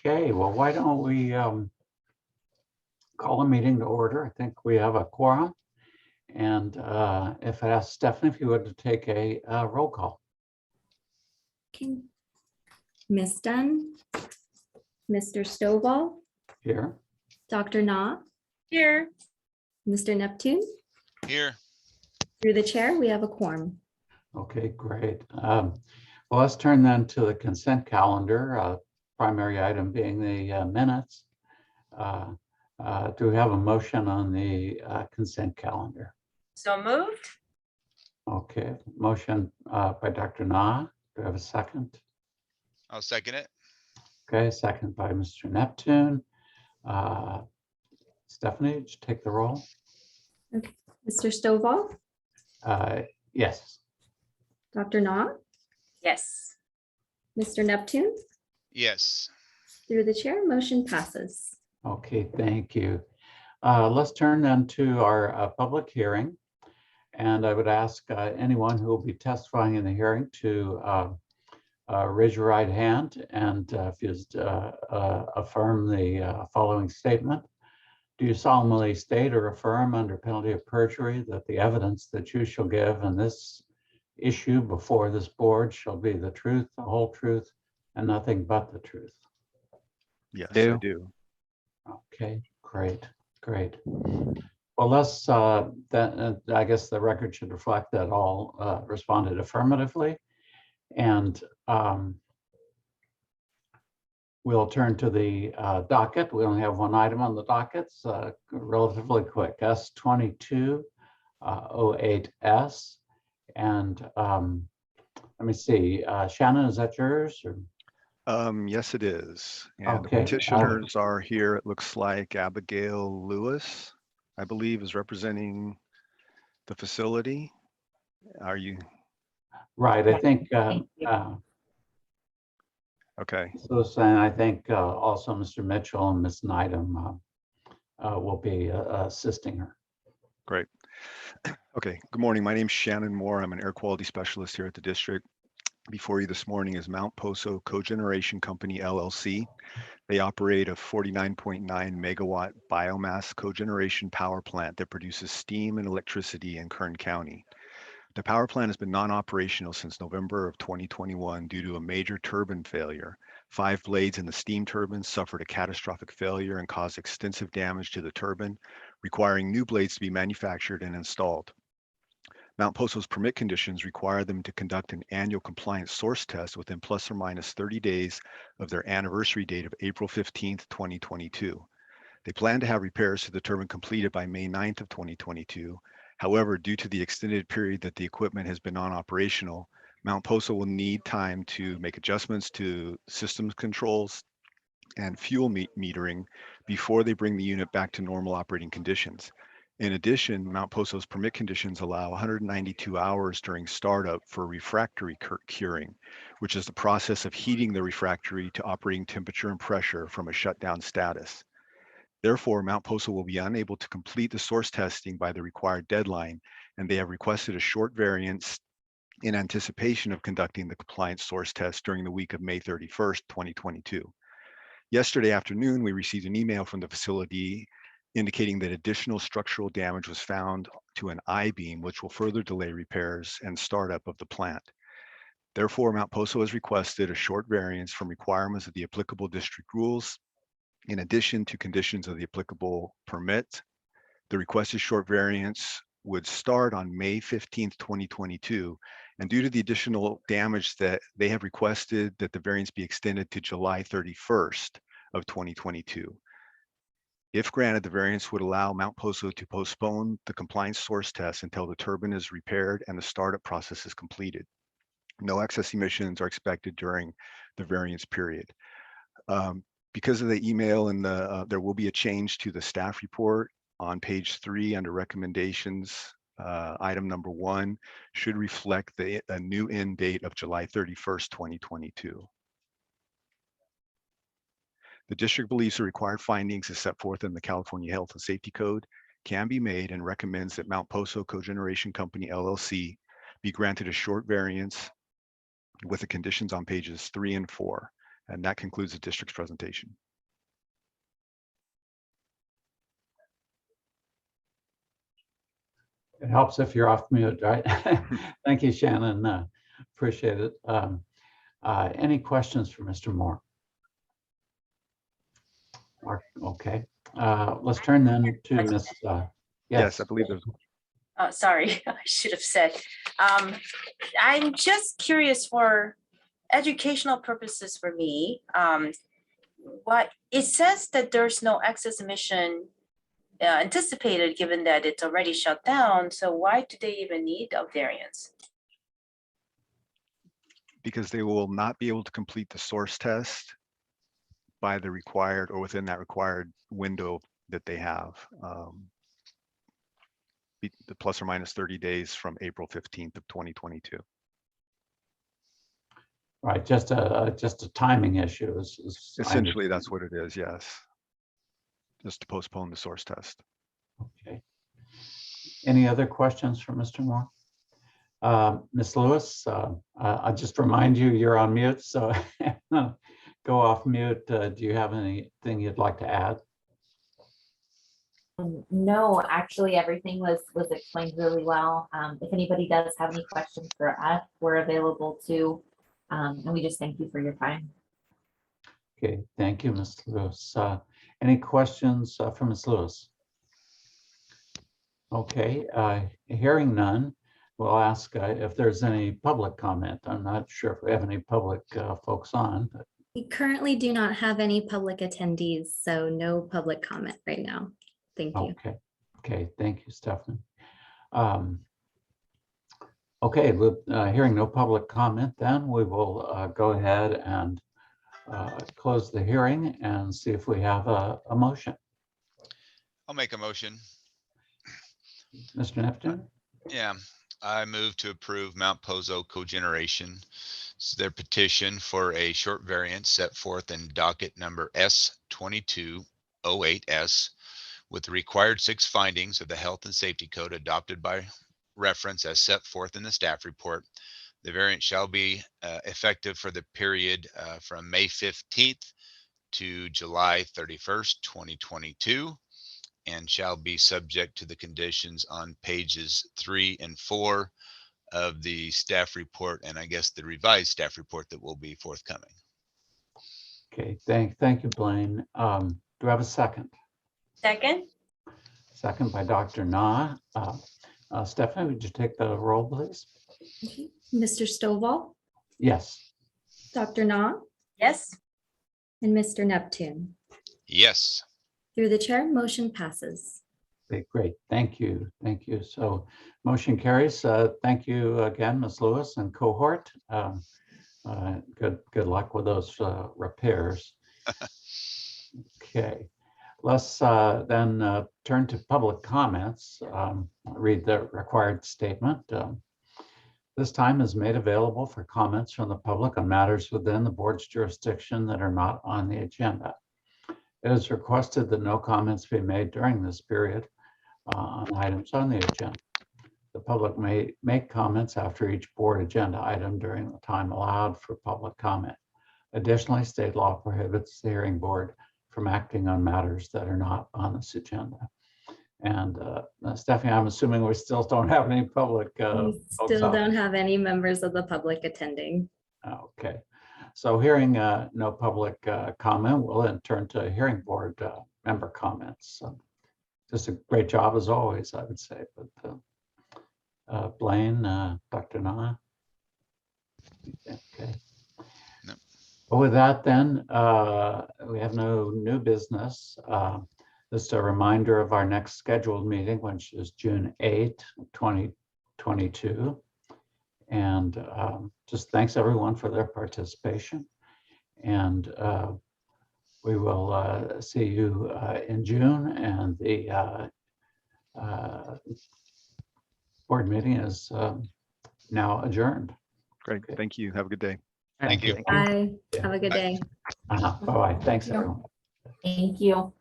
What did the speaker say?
Okay, well, why don't we call a meeting to order? I think we have a quorum. And if I ask Stephanie if you would to take a roll call. Okay. Ms. Dunn, Mr. Stovall, Here. Dr. Na, Here. Mr. Neptune. Here. Through the chair, we have a quorum. Okay, great. Well, let's turn then to the consent calendar, primary item being the minutes. Do we have a motion on the consent calendar? So moved. Okay, motion by Dr. Na. Do we have a second? I'll second it. Okay, second by Mr. Neptune. Stephanie, would you take the roll? Okay. Mr. Stovall, Yes. Dr. Na, Yes. Mr. Neptune. Yes. Through the chair, motion passes. Okay, thank you. Let's turn then to our public hearing. And I would ask anyone who will be testifying in the hearing to raise your right hand and if you affirm the following statement. Do you solemnly state or affirm under penalty of perjury that the evidence that you shall give in this issue before this board shall be the truth, the whole truth, and nothing but the truth? Yes, I do. Okay, great. Well, let's, I guess the record should reflect that all responded affirmatively. And we'll turn to the docket. We only have one item on the docket, relatively quick, S2208S. And let me see, Shannon, is that yours? Or? Yes, it is. And Okay, the petitioners are here. It looks like Abigail Lewis, I believe, is representing the facility. Are you? Right, I think, Okay. so saying, I think also Mr. Mitchell and Ms. Needham will be assisting her. Great. Okay. Good morning. My name is Shannon Moore. I'm an air quality specialist here at the district. Before you this morning is Mount Poso Cogeneration Company, LLC. They operate a 49.9 megawatt biomass cogeneration power plant that produces steam and electricity in Kern County. The power plant has been non-operational since November of 2021 due to a major turbine failure. 5 blades in the steam turbine suffered a catastrophic failure and caused extensive damage to the turbine, requiring new blades to be manufactured and installed. Mount Poso's permit conditions require them to conduct an annual compliance source test within plus or minus 30 days of their anniversary date of April 15th, 2022. They plan to have repairs to the turbine completed by May 9th of 2022. However, due to the extended period that the equipment has been non-operational, Mount Poso will need time to make adjustments to systems controls and fuel metering before they bring the unit back to normal operating conditions. In addition, Mount Poso's permit conditions allow 192 hours during startup for refractory curing, which is the process of heating the refractory to operating temperature and pressure from a shutdown status. Therefore, Mount Poso will be unable to complete the source testing by the required deadline, and they have requested a short variance in anticipation of conducting the compliance source test during the week of May 31st, 2022. Yesterday afternoon, we received an email from the facility indicating that additional structural damage was found to an I-beam, which will further delay repairs and startup of the plant. Therefore, Mount Poso has requested a short variance from requirements of the applicable district rules, in addition to conditions of the applicable permit. The requested short variance would start on May 15th, 2022, and due to the additional damage that they have requested that the variance be extended to July 31st of 2022. If granted, the variance would allow Mount Poso to postpone the compliance source test until the turbine is repaired and the startup process is completed. No excess emissions are expected during the variance period. Because of the email and there will be a change to the staff report on page 3 under recommendations. Item number 1 should reflect a new end date of July 31st, 2022. The district believes the required findings as set forth in the California Health and Safety Code can be made and recommends that Mount Poso Cogeneration Company, LLC be granted a short variance with the conditions on pages 3 and 4 And that concludes the district's presentation. It helps if you're off mute, right? Thank you, Shannon. Appreciate it. Any questions for Mr. Moore? Okay. Let's turn then to Ms. Yes, Yes. I believe there's. Oh, sorry, I should have said. I'm just curious for educational purposes for me. What it says that there's no excess emission anticipated, given that it's already shut down. So why do they even need a variance? Because they will not be able to complete the source test by the required or within that required window that they have. The plus or minus 30 days from April 15th of 2022. Right, just a timing issue. Essentially, that's what it is, yes. Just to postpone the source test. Okay. Any other questions for Mr. Moore? Ms. Lewis, I'll just remind you, you're on mute, so go off mute. Do you have anything you'd like to add? No, actually, everything was explained really well. If anybody does have any questions for us, we're available too. And we just thank you for your time. Okay, thank you, Ms. Lewis. Any questions for Ms. Lewis? Okay, hearing none, we'll ask if there's any public comment. I'm not sure if we have any public folks on. But We currently do not have any public attendees, so no public comment right now. Thank you. Okay, thank you, Stephanie. Okay, with hearing no public comment, then we will go ahead and close the hearing and see if we have a motion. I'll make a motion. Mr. Neptune? Yeah, I move to approve Mount Poso Cogeneration. It's their petition for a short variance set forth in docket number S2208S with the required 6 findings of the Health and Safety Code adopted by reference as set forth in the staff report. The variance shall be effective for the period from May 15th to July 31st, 2022, and shall be subject to the conditions on pages 3 and 4 of the staff report, and I guess the revised staff report that will be forthcoming. Okay, thank you, Blaine. Do we have a second? Second? Second by Dr. Na. Stephanie, would you take the roll, please? Okay. Mr. Stovall, Yes. Dr. Na, Yes. and Mr. Neptune. Yes. Through the chair, motion passes. Okay, great. Thank you. Thank you. So motion carries. Thank you again, Ms. Lewis and cohort. Good luck with those repairs. Okay, let's then turn to public comments. Read the required statement. This time is made available for comments from the public on matters within the board's jurisdiction that are not on the agenda. It is requested that no comments be made during this period on items on the agenda. The public may make comments after each board agenda item during the time allowed for public comment. Additionally, state law prohibits the hearing board from acting on matters that are not on this agenda. And Stephanie, I'm assuming we still don't have any public. We folks still out don't there. have any members of the public attending. Okay, so hearing no public comment, we'll then turn to hearing board member comments. Just a great job as always, I would say. But Blaine, Dr. Na. Okay. No. Well, with that, then we have no new business. Just a reminder of our next scheduled meeting, which is June 8, 2022. And just thanks everyone for their participation. And we will see you in June, and the board meeting is now adjourned. Great. Okay. Thank you. Have a good day. Thank you. Bye. Have a good Bye. day. Bye-bye. Thanks, everyone. Thank you.